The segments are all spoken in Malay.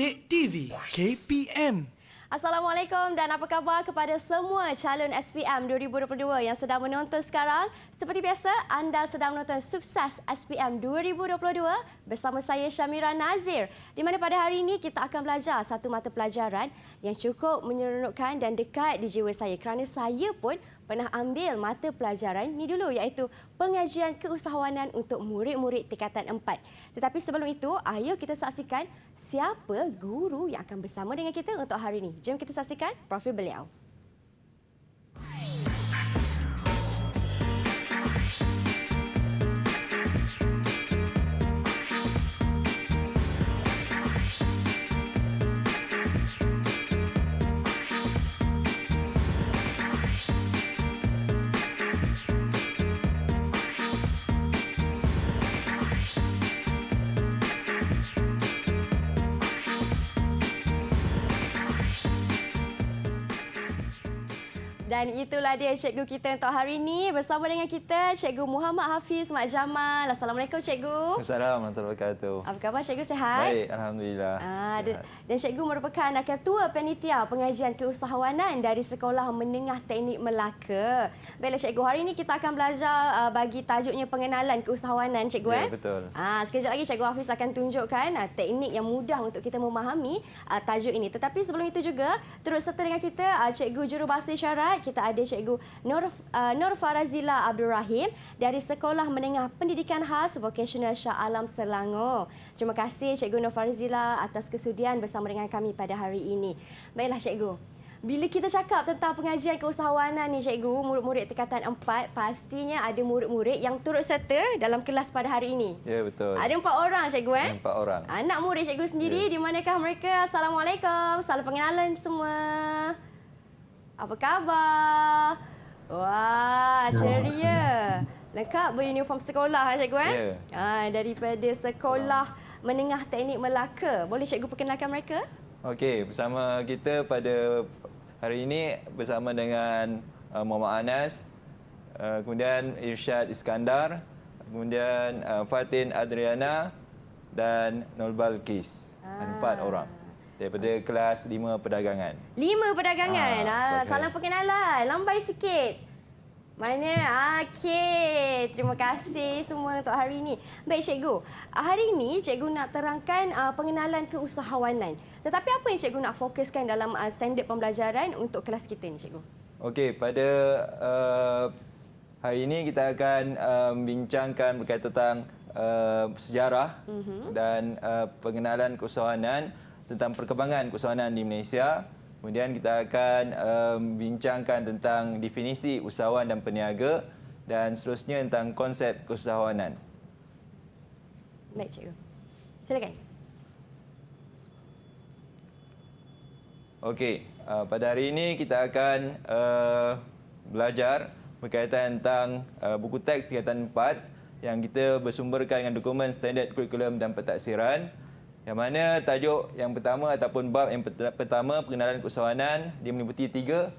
Didik TV KPM. Assalamualaikum dan apa khabar kepada semua calon SPM 2022 yang sedang menonton sekarang. Seperti biasa, anda sedang menonton Sukses SPM 2022 bersama saya Syamira Nazir. Di mana pada hari ini kita akan belajar satu mata pelajaran yang cukup menyeronokkan dan dekat di jiwa saya kerana saya pun pernah ambil mata pelajaran ni dulu iaitu pengajian keusahawanan untuk murid-murid tingkatan 4. Tetapi sebelum itu, ayo kita saksikan siapa guru yang akan bersama dengan kita untuk hari ini. Jom kita saksikan profil beliau. Dan itulah dia cikgu kita untuk hari ini. Bersama dengan kita, Cikgu Muhammad Hafiz Mak Jamal. Assalamualaikum, Cikgu. Assalamualaikum warahmatullahi wabarakatuh. Apa khabar, Cikgu? Sihat? Baik, Alhamdulillah. Dan Cikgu merupakan Ketua Panitia Pengajian Keusahawanan dari Sekolah Menengah Teknik Melaka. Baiklah, Cikgu. Hari ini kita akan belajar bagi tajuknya pengenalan keusahawanan, Cikgu. Ya, betul. Sekejap lagi Cikgu Hafiz akan tunjukkan teknik yang mudah untuk kita memahami tajuk ini. Tetapi sebelum itu juga, turut serta dengan kita Cikgu Jurubahasa Isyarat. Kita ada Cikgu Nur Farazila Abdul Rahim dari Sekolah Menengah Pendidikan Khas Vocational Shah Alam Selangor. Terima kasih Cikgu Nur Farazila atas kesudian bersama dengan kami pada hari ini. Baiklah Cikgu, bila kita cakap tentang pengajian keusahawanan ni Cikgu, murid-murid tingkatan 4, pastinya ada murid-murid yang turut serta dalam kelas pada hari ini. Ya, betul. Ada 4 orang Cikgu 4 orang. Anak murid Cikgu sendiri, di manakah mereka? Assalamualaikum. Salam pengenalan semua. Apa khabar? Wah, ceria. Lengkap beruniform sekolah, Cikgu. Ya. Daripada Sekolah Menengah Teknik Melaka. Boleh Cikgu perkenalkan mereka? Okey, bersama kita pada hari ini bersama dengan Muhammad Anas, kemudian Irsyad Iskandar, kemudian Fatin Adriana dan Nur Balkis. 4 orang. Daripada kelas 5 perdagangan. 5 perdagangan. Salam perkenalan. Lambai sikit. Mana? Okey. Terima kasih semua untuk hari ini. Baik Cikgu. Hari ini Cikgu nak terangkan pengenalan keusahawanan. Tetapi apa yang Cikgu nak fokuskan dalam standard pembelajaran untuk kelas kita ni Cikgu? Okey, pada hari ini kita akan bincangkan berkaitan tentang sejarah dan pengenalan keusahawanan, tentang perkembangan keusahawanan di Malaysia. Kemudian kita akan bincangkan tentang definisi usahawan dan peniaga dan seterusnya tentang konsep keusahawanan. Baik Cikgu. Silakan. Okey, pada hari ini kita akan belajar berkaitan tentang buku teks tingkatan 4 yang kita bersumberkan dengan dokumen standard kurikulum dan pentaksiran. Yang mana tajuk yang pertama ataupun bab yang pertama pengenalan keusahawanan dia meliputi tiga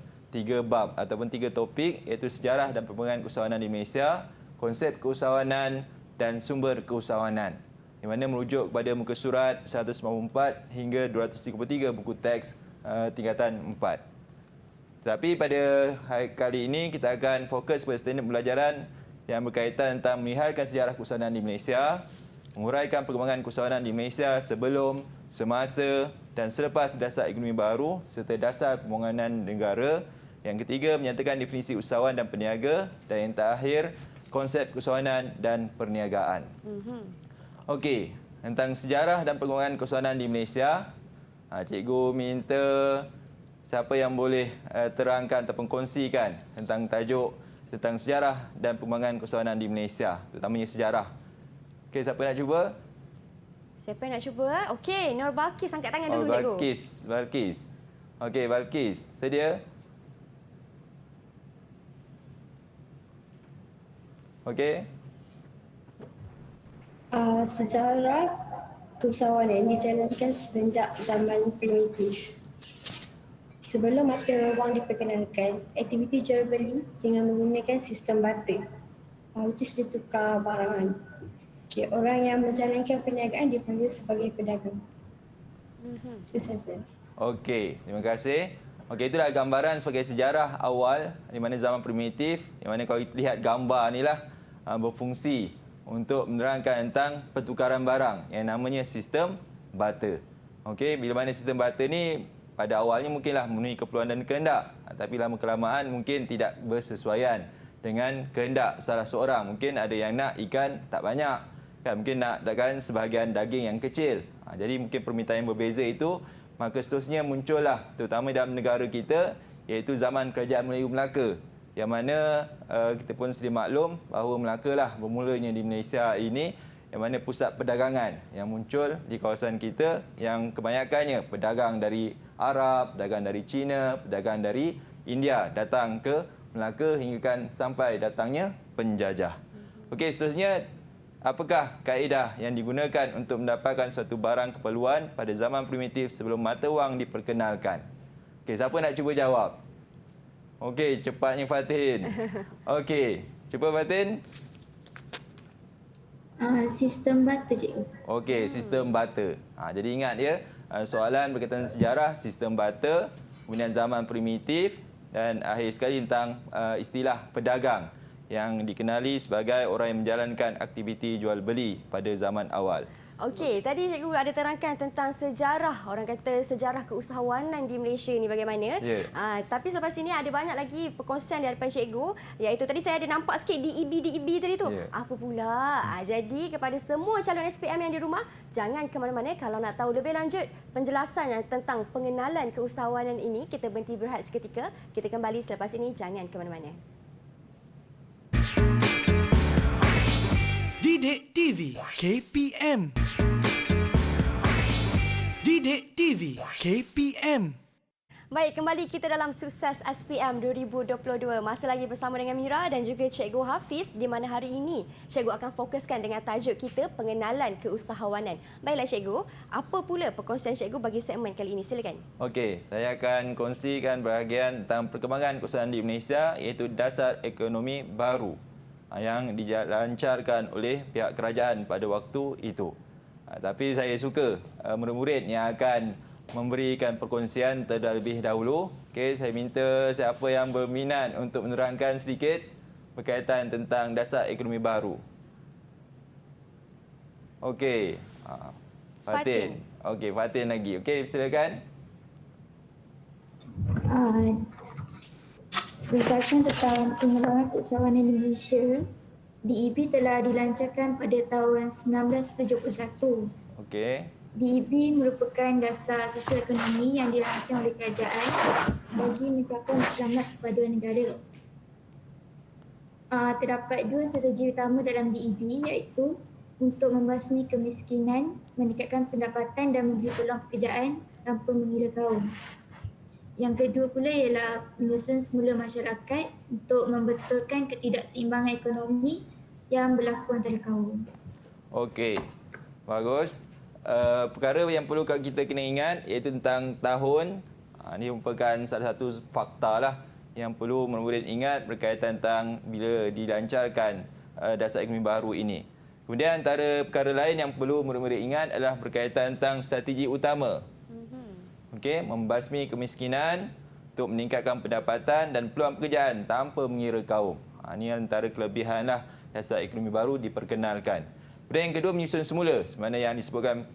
bab ataupun 3 topik iaitu sejarah dan perkembangan keusahawanan di Malaysia, konsep keusahawanan dan sumber keusahawanan. Yang mana merujuk kepada muka surat 194 hingga 233 buku teks tingkatan 4. Tetapi pada hari kali ini kita akan fokus pada standard pembelajaran yang berkaitan tentang melihatkan sejarah keusahawanan di Malaysia, menguraikan perkembangan keusahawanan di Malaysia sebelum, semasa dan selepas dasar ekonomi baru serta dasar pembangunan negara. Yang ketiga, menyatakan definisi usahawan dan peniaga. Dan yang terakhir, konsep keusahawanan dan perniagaan. Okey, tentang sejarah dan perkembangan keusahawanan di Malaysia, cikgu minta siapa yang boleh terangkan ataupun kongsikan tentang tajuk tentang sejarah dan perkembangan keusahawanan di Malaysia, terutamanya sejarah. Okey, siapa nak cuba? Siapa yang nak cuba? Okey, Nur Balkis angkat tangan dulu Cikgu. Balkis. Okey, Balkis. Sedia? Okey. Sejarah keusahawanan dijalankan semenjak zaman primitif. Sebelum mata wang diperkenalkan, aktiviti jual beli dengan menggunakan sistem barter, which is ditukar barangan. Orang yang menjalankan perniagaan dipanggil sebagai pedagang. Itu saja. Okey, terima kasih. Okey, itulah gambaran sebagai sejarah awal di mana zaman primitif, di mana kalau kita lihat gambar ni lah berfungsi untuk menerangkan tentang pertukaran barang yang namanya sistem barter. Okey, bila mana sistem barter ni pada awalnya mungkinlah memenuhi keperluan dan kehendak, tapi lama kelamaan mungkin tidak bersesuaian dengan kehendak salah seorang. Mungkin ada yang nak ikan tak banyak, kan? Mungkin nak sebahagian daging yang kecil. Jadi mungkin permintaan yang berbeza itu, maka seterusnya muncullah terutama dalam negara kita iaitu zaman kerajaan Melayu Melaka, yang mana kita pun sedia maklum bahawa Melaka lah bermulanya di Malaysia ini, yang mana pusat perdagangan yang muncul di kawasan kita yang kebanyakannya pedagang dari Arab, pedagang dari China, pedagang dari India datang ke Melaka hinggakan sampai datangnya penjajah. Okey, seterusnya apakah kaedah yang digunakan untuk mendapatkan suatu barang keperluan pada zaman primitif sebelum mata wang diperkenalkan? Okey, siapa nak cuba jawab? Okey, cepatnya Fatin. Okey, cuba Fatin. Sistem barter, cikgu. Okey, sistem barter. Jadi ingat ya, soalan berkaitan sejarah, sistem barter, kemudian zaman primitif dan akhir sekali tentang istilah pedagang yang dikenali sebagai orang yang menjalankan aktiviti jual beli pada zaman awal. Okey, tadi cikgu ada terangkan tentang sejarah, orang kata sejarah keusahawanan di Malaysia ni bagaimana. Ya. Tapi selepas ini ada banyak lagi perkongsian daripada cikgu, iaitu tadi saya ada nampak sikit DEB tadi tu. Ya. Apa pula? Jadi kepada semua calon SPM yang di rumah, jangan ke mana-mana. Kalau nak tahu lebih lanjut penjelasan tentang pengenalan keusahawanan ini, kita berhenti berehat seketika. Kita kembali selepas ini, jangan ke mana-mana. Didik TV KPM. Didik TV KPM. Baik, kembali kita dalam Sukses SPM 2022. Masih lagi bersama dengan Mira dan juga Cikgu Hafiz, di mana hari ini Cikgu akan fokuskan dengan tajuk kita pengenalan keusahawanan. Baiklah Cikgu, apa pula perkongsian Cikgu bagi segmen kali ini? Silakan. Okey, saya akan kongsikan bahagian tentang perkembangan keusahawanan di Malaysia iaitu dasar ekonomi baru yang dilancarkan oleh pihak kerajaan pada waktu itu. Tapi saya suka murid-murid yang akan memberikan perkongsian terlebih dahulu. Okey, saya minta siapa yang berminat untuk menerangkan sedikit berkaitan tentang dasar ekonomi baru. Okey, Fatin. Okey, Fatin lagi. Okey, silakan. Gagasan tentang pengembangan keusahawanan Indonesia, DEB telah dilancarkan pada tahun 1971. Okey. DEB merupakan dasar sosial ekonomi yang dirancang oleh kerajaan bagi mencapai matlamat kepada negara. Terdapat dua strategi utama dalam DEB, iaitu untuk membasmi kemiskinan, meningkatkan pendapatan dan memberi peluang pekerjaan tanpa mengira kaum. Yang kedua pula ialah penyusunan semula masyarakat untuk membetulkan ketidakseimbangan ekonomi yang berlaku antara kaum. Okey, bagus. Perkara yang perlu kita kena ingat iaitu tentang tahun. Ini merupakan salah satu fakta lah yang perlu murid ingat berkaitan tentang bila dilancarkan dasar ekonomi baru ini. Kemudian antara perkara lain yang perlu murid-murid ingat adalah berkaitan tentang strategi utama. Okey, membasmi kemiskinan untuk meningkatkan pendapatan dan peluang pekerjaan tanpa mengira kaum. Ini antara kelebihan lah dasar ekonomi baru diperkenalkan. Kemudian yang kedua, menyusun semula. Sebenarnya yang disebutkan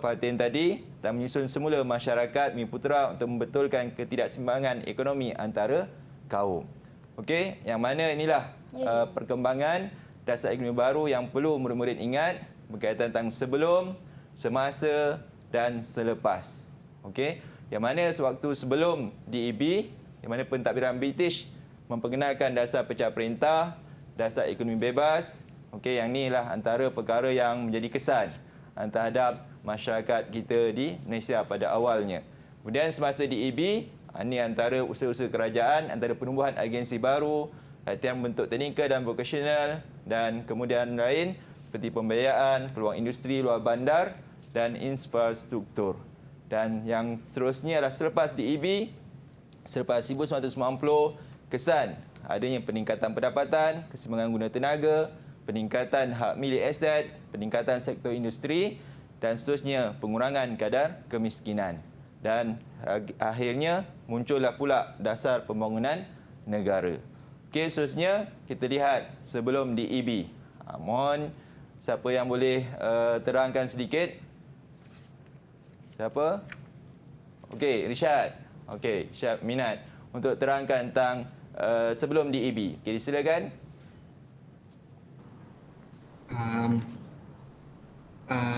Fatin tadi, dan menyusun semula masyarakat Miputera untuk membetulkan ketidakseimbangan ekonomi antara kaum. Okey, yang mana inilah perkembangan dasar ekonomi baru yang perlu murid-murid ingat berkaitan tentang sebelum, semasa dan selepas. Okey, yang mana sewaktu sebelum DEB, yang mana pentadbiran British memperkenalkan dasar pecah perintah, dasar ekonomi bebas. Okey, yang inilah antara perkara yang menjadi kesan terhadap masyarakat kita di Malaysia pada awalnya. Kemudian semasa DEB, ini antara usaha-usaha kerajaan, antara penumbuhan agensi baru, latihan bentuk teknikal dan vokasional, dan kemudian lain seperti pembiayaan, peluang industri luar bandar dan infrastruktur. Dan yang seterusnya adalah selepas DEB, selepas 1990, kesan adanya peningkatan pendapatan, keseimbangan guna tenaga, peningkatan hak milik aset, peningkatan sektor industri dan seterusnya pengurangan kadar kemiskinan. Dan akhirnya muncullah pula dasar pembangunan negara. Okey, seterusnya kita lihat sebelum DEB. Mohon siapa yang boleh terangkan sedikit? Siapa? Okey, Rishad. Okey, Syab minat untuk terangkan tentang sebelum DEB. Okey, silakan.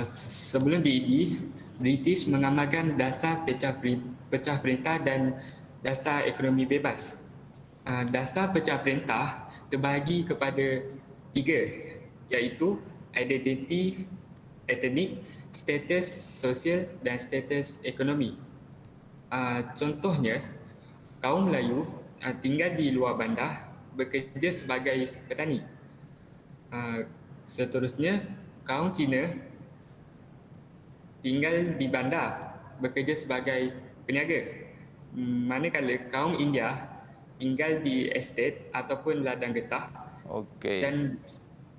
Sebelum DEB, British mengamalkan dasar pecah perintah dan dasar ekonomi bebas. Dasar pecah perintah terbahagi kepada 3, iaitu identiti etnik, status sosial dan status ekonomi. Contohnya, kaum Melayu tinggal di luar bandar bekerja sebagai petani. Seterusnya, kaum Cina tinggal di bandar bekerja sebagai peniaga. Manakala kaum India tinggal di estet ataupun ladang getah dan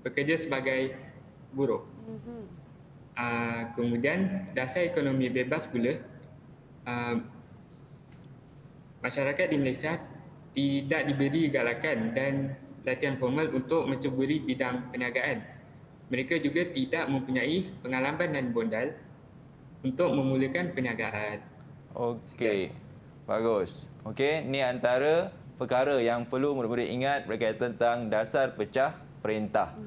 bekerja sebagai buruh. Kemudian dasar ekonomi bebas pula, masyarakat di Malaysia tidak diberi galakan dan latihan formal untuk menceburi bidang perniagaan. Mereka juga tidak mempunyai pengalaman dan modal untuk memulakan perniagaan. Okey, bagus. Okey, ini antara perkara yang perlu murid-murid ingat berkaitan tentang dasar pecah perintah.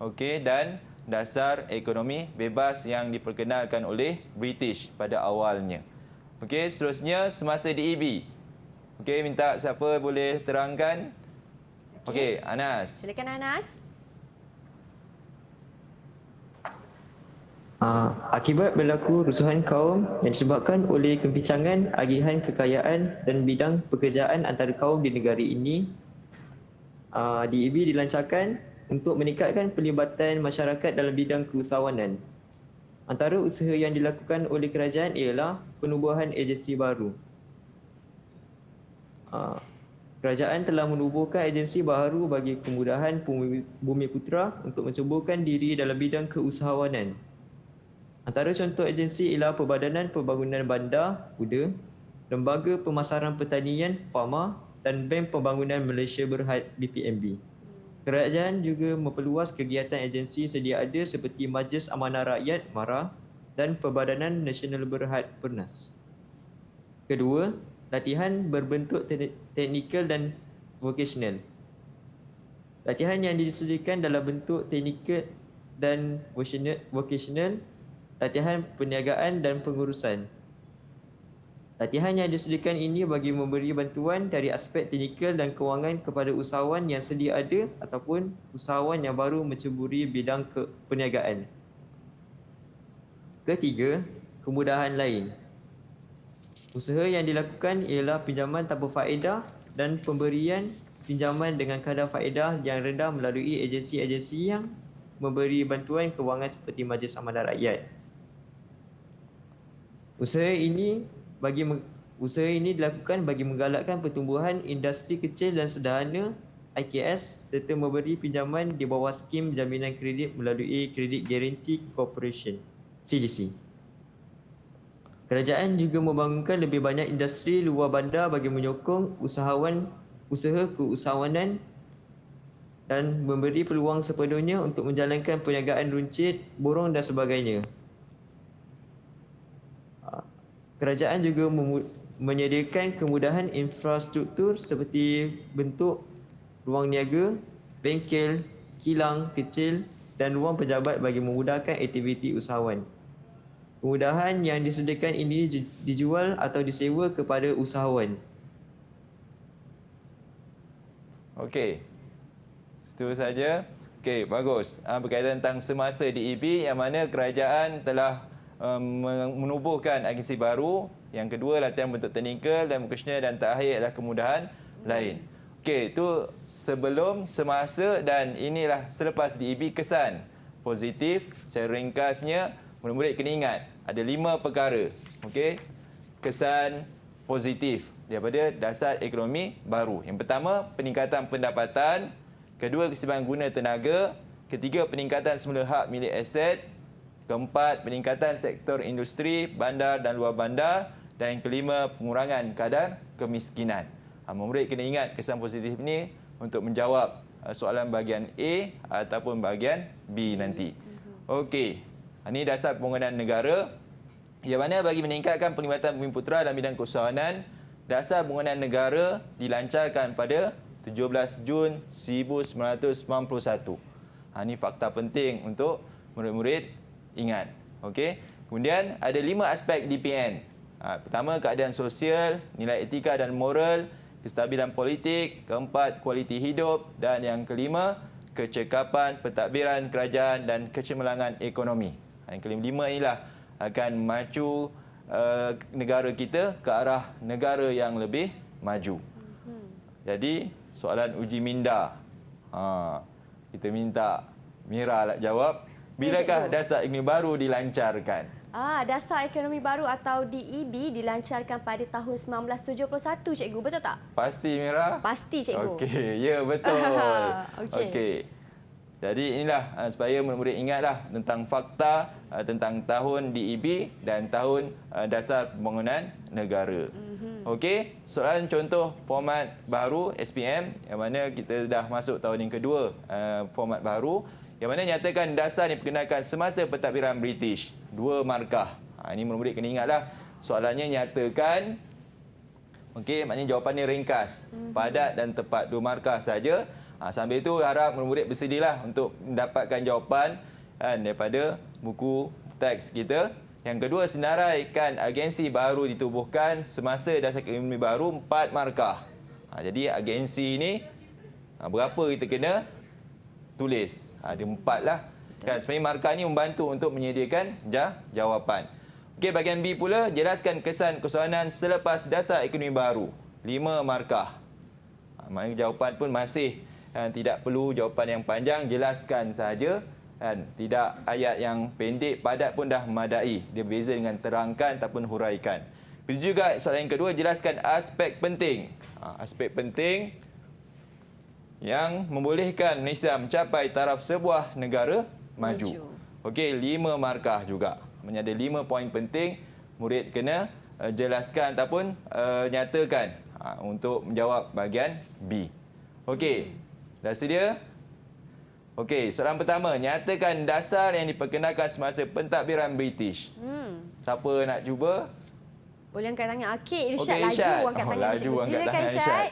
Okey, dan dasar ekonomi bebas yang diperkenalkan oleh British pada awalnya. Okey, seterusnya semasa DEB. Okey, minta siapa boleh terangkan? Okey, Anas. Silakan Anas. Akibat berlaku rusuhan kaum yang disebabkan oleh kepincangan agihan kekayaan dan bidang pekerjaan antara kaum di negara ini, DEB dilancarkan untuk meningkatkan pelibatan masyarakat dalam bidang keusahawanan. Antara usaha yang dilakukan oleh kerajaan ialah penubuhan agensi baru. Kerajaan telah menubuhkan agensi baru bagi kemudahan Bumiputera untuk menceburkan diri dalam bidang keusahawanan. Antara contoh agensi ialah Perbadanan Pembangunan Bandar Kuda, Lembaga Pemasaran Pertanian FAMA dan Bank Pembangunan Malaysia Berhad BPMB. Kerajaan juga memperluas kegiatan agensi sedia ada seperti Majlis Amanah Rakyat MARA dan Perbadanan Nasional Berhad PERNAS. Kedua, latihan berbentuk teknikal dan vocational. Latihan yang disediakan dalam bentuk teknikal dan vocational, latihan perniagaan dan pengurusan. Latihan yang disediakan ini bagi memberi bantuan dari aspek teknikal dan kewangan kepada usahawan yang sedia ada ataupun usahawan yang baru menceburi bidang perniagaan. Ketiga, kemudahan lain. Usaha yang dilakukan ialah pinjaman tanpa faedah dan pemberian pinjaman dengan kadar faedah yang rendah melalui agensi-agensi yang memberi bantuan kewangan seperti Majlis Amanah Rakyat. Usaha ini dilakukan bagi menggalakkan pertumbuhan industri kecil dan sederhana IKS serta memberi pinjaman di bawah skim jaminan kredit melalui Credit Guarantee Corporation CGC. Kerajaan juga membangunkan lebih banyak industri luar bandar bagi menyokong usaha keusahawanan dan memberi peluang sepenuhnya untuk menjalankan perniagaan runcit, borong dan sebagainya. Kerajaan juga menyediakan kemudahan infrastruktur seperti bentuk ruang niaga, bengkel, kilang kecil dan ruang pejabat bagi memudahkan aktiviti usahawan. Kemudahan yang disediakan ini dijual atau disewa kepada usahawan. Okey. Itu saja. Okey, bagus. Berkaitan tentang semasa DEB yang mana kerajaan telah menubuhkan agensi baru. Yang kedua, latihan bentuk teknikal dan vocational dan terakhir adalah kemudahan lain. Okey, itu sebelum, semasa dan inilah selepas DEB kesan positif. Secara ringkasnya, murid-murid kena ingat ada 5 perkara. Okey, kesan positif daripada dasar ekonomi baru. Yang pertama, peningkatan pendapatan. Kedua, keseimbangan guna tenaga. Ketiga, peningkatan semula hak milik aset. Keempat, peningkatan sektor industri, bandar dan luar bandar. Dan yang kelima, pengurangan kadar kemiskinan. Murid kena ingat kesan positif ini untuk menjawab soalan bahagian A ataupun bahagian B nanti. Okey, ini dasar pembangunan negara. Yang mana bagi meningkatkan penglibatan Bumiputera dalam bidang keusahawanan, dasar pembangunan negara dilancarkan pada 17 Jun 1991. Ini fakta penting untuk murid-murid ingat. Okey. Kemudian ada 5 aspek DPN. Pertama, keadaan sosial, nilai etika dan moral, kestabilan politik, keempat, kualiti hidup dan yang kelima, kecekapan, pentadbiran kerajaan dan kecemerlangan ekonomi. Yang kelima inilah akan memacu negara kita ke arah negara yang lebih maju. Jadi, soalan uji minda. Kita minta Mira nak jawab. Bilakah dasar ekonomi baru dilancarkan? Dasar ekonomi baru atau DEB dilancarkan pada tahun 1971, cikgu. Betul tak? Pasti, Mira? Pasti, cikgu. Okey, ya betul. Okey. Jadi inilah supaya murid-murid ingatlah tentang fakta tentang tahun DEB dan tahun dasar pembangunan negara. Okey, soalan contoh format baru SPM yang mana kita dah masuk tahun yang kedua format baru yang mana nyatakan dasar diperkenalkan semasa pentadbiran British. 2 markah. Ini murid-murid kena ingatlah. Soalannya nyatakan. Okey, maknanya jawapannya ringkas, padat dan tepat. 2 markah saja. Sambil itu harap murid-murid bersedialah untuk mendapatkan jawapan daripada buku teks kita. Yang kedua, senaraikan agensi baru ditubuhkan semasa dasar ekonomi baru 4 markah. Jadi agensi ini berapa kita kena tulis? Ada 4 lah. Kan, sebenarnya markah ini membantu untuk menyediakan jawapan. Okey, bahagian B pula, jelaskan kesan keusahawanan selepas dasar ekonomi baru. 5 markah. Maknanya jawapan pun masih tidak perlu jawapan yang panjang, jelaskan sahaja. Tidak ayat yang pendek, padat pun dah memadai. Dia berbeza dengan terangkan ataupun huraikan. Begitu juga soalan yang kedua, jelaskan aspek penting. Aspek penting yang membolehkan Malaysia mencapai taraf sebuah negara maju. Okey, 5 markah juga. Ada 5 poin penting murid kena jelaskan ataupun nyatakan untuk menjawab bahagian B. Okey, dah sedia? Okey, soalan pertama, nyatakan dasar yang diperkenalkan semasa pentadbiran British. Siapa nak cuba? Boleh angkat tangan. Okey, Irsyad, Okey, laju angkat tangan. laju angkat Silakan, tangan Irsyad.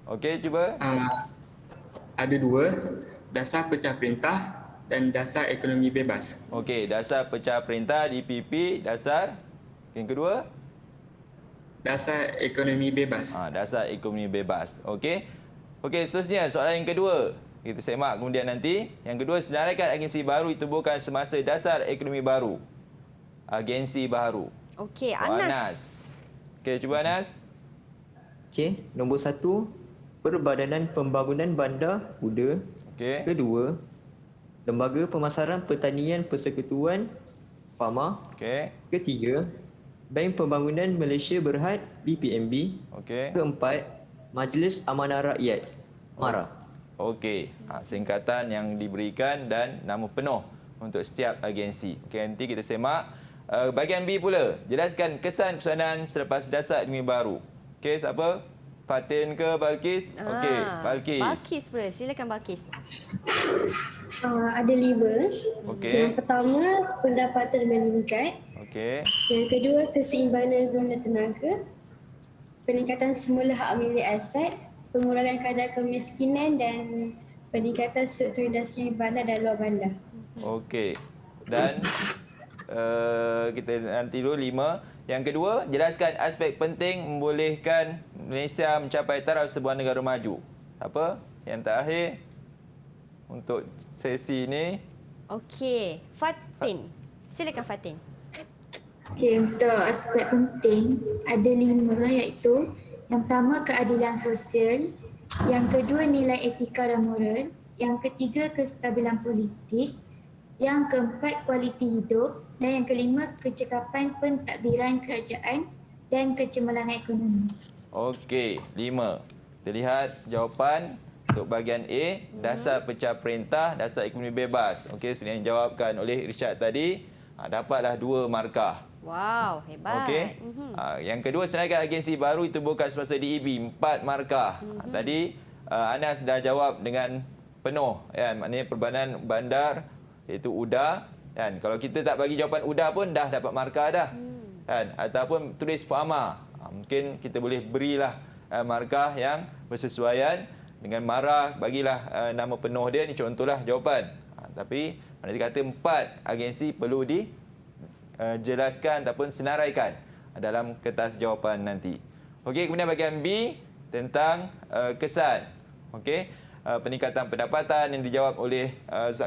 Okey, cuba. Ada 2, dasar pecah perintah dan dasar ekonomi bebas. Okey, dasar pecah perintah DPP, dasar yang kedua? Dasar ekonomi bebas. Dasar ekonomi bebas. Okey. Okey, seterusnya soalan yang kedua. Kita semak kemudian nanti. Yang kedua, senaraikan agensi baru ditubuhkan semasa dasar ekonomi baru. Agensi baru. Okey, Anas. Anas. Okey, cuba Anas. Okey, nombor 1, Perbadanan Pembangunan Bandar Kuda. Okey. Kedua, Lembaga Pemasaran Pertanian Persekutuan FAMA. Okey. Ketiga, Bank Pembangunan Malaysia Berhad BPMB. Okey. Keempat, Majlis Amanah Rakyat MARA. Okey. Singkatan yang diberikan dan nama penuh untuk setiap agensi. Okey, nanti kita semak. Bahagian B pula, jelaskan kesan pesanan selepas dasar ekonomi baru. Okey, siapa? Fatin ke Balkis? Okey, Balkis. Balkis pula. Silakan Balkis. Ada 5. Okey. Yang pertama, pendapatan meningkat. Okey. Yang kedua, keseimbangan guna tenaga. Peningkatan semula hak milik aset. Pengurangan kadar kemiskinan dan peningkatan struktur industri bandar dan luar bandar. Okey. Dan kita nanti dulu 5. Yang kedua, jelaskan aspek penting membolehkan Malaysia mencapai taraf sebuah negara maju. Apa? Yang terakhir untuk sesi ini. Okey, Fatin. Silakan Fatin. Okey, untuk aspek penting ada 5 iaitu yang pertama keadilan sosial, yang kedua nilai etika dan moral, yang ketiga kestabilan politik, yang keempat kualiti hidup dan yang kelima kecekapan pentadbiran kerajaan dan kecemerlangan ekonomi. Okey, 5. Kita lihat jawapan Untuk bahagian A, dasar pecah perintah, dasar ekonomi bebas. Okey, seperti yang dijawabkan oleh Richard tadi, dapatlah 2 markah. Wow, hebat. Okey. Yang kedua, senaraikan agensi baru ditubuhkan semasa DEB, 4 markah. Tadi Anas dah jawab dengan penuh, kan? Maknanya Perbanan Bandar iaitu UDA, kan? Kalau kita tak bagi jawapan UDA pun dah dapat markah dah. Kan? Ataupun tulis Fahma. Mungkin kita boleh berilah markah yang bersesuaian dengan marah, bagilah nama penuh dia, ni contohlah jawapan. Tapi mana dia kata 4 agensi perlu dijelaskan ataupun senaraikan dalam kertas jawapan nanti. Okey, kemudian bahagian B tentang kesan. Okey, peningkatan pendapatan yang dijawab oleh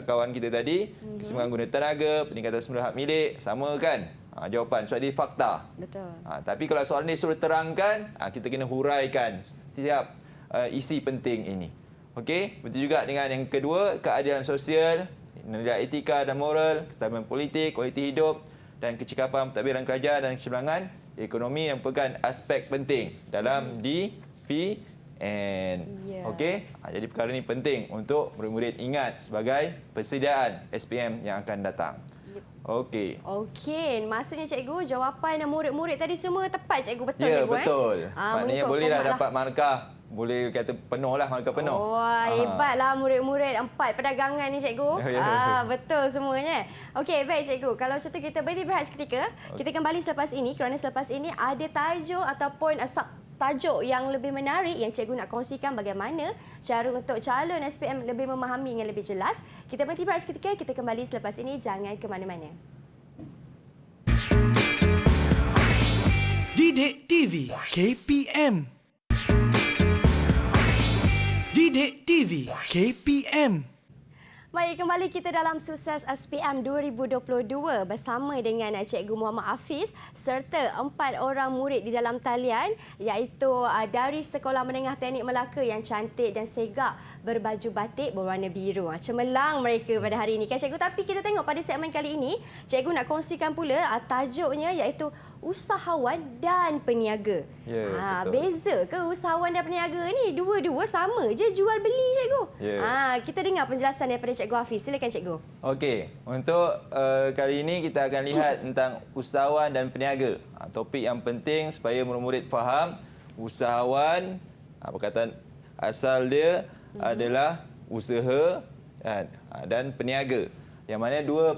kawan kita tadi, keseimbangan guna tenaga, peningkatan semula hak milik, sama kan? Jawapan sebab dia fakta. Betul. Tapi kalau soalan ni suruh terangkan, kita kena huraikan setiap isi penting ini. Okey, betul juga dengan yang kedua, keadilan sosial, nilai etika dan moral, kestabilan politik, kualiti hidup dan kecekapan pentadbiran kerajaan dan keseimbangan ekonomi yang merupakan aspek penting dalam DPN. Okey, jadi perkara ini penting untuk murid-murid ingat sebagai persediaan SPM yang akan datang. Okey. Okey, maksudnya cikgu jawapan murid-murid tadi semua tepat cikgu, betul Ya, cikgu betul. Maknanya bolehlah format dapat markah. Boleh kata penuh lah, markah penuh. Wah, hebatlah murid-murid 4 perdagangan ni cikgu. Betul semuanya. Okey, baik cikgu. Kalau macam tu kita berhenti berehat seketika. Kita kembali selepas ini kerana selepas ini ada tajuk ataupun tajuk yang lebih menarik yang cikgu nak kongsikan bagaimana cara untuk calon SPM lebih memahami dengan lebih jelas. Kita berhenti berehat seketika, kita kembali selepas ini. Jangan ke mana-mana. Didik TV KPM. Didik TV KPM. Baik, kembali kita dalam Sukses SPM 2022 bersama dengan Cikgu Muhammad Hafiz serta 4 orang murid di dalam talian iaitu dari Sekolah Menengah Teknik Melaka yang cantik dan segak berbaju batik berwarna biru. Cemerlang mereka pada hari ini kan cikgu. Tapi kita tengok pada segmen kali ini, cikgu nak kongsikan pula tajuknya iaitu usahawan dan peniaga. Ya, betul. Beza ke usahawan dan peniaga ni? Dua-dua sama je jual beli cikgu. Ya. Kita dengar penjelasan daripada Cikgu Hafiz. Silakan cikgu. Okey, untuk kali ini kita akan lihat tentang usahawan dan peniaga. Topik yang penting supaya murid-murid faham. Usahawan, perkataan asal dia adalah usaha dan peniaga. Yang mana dua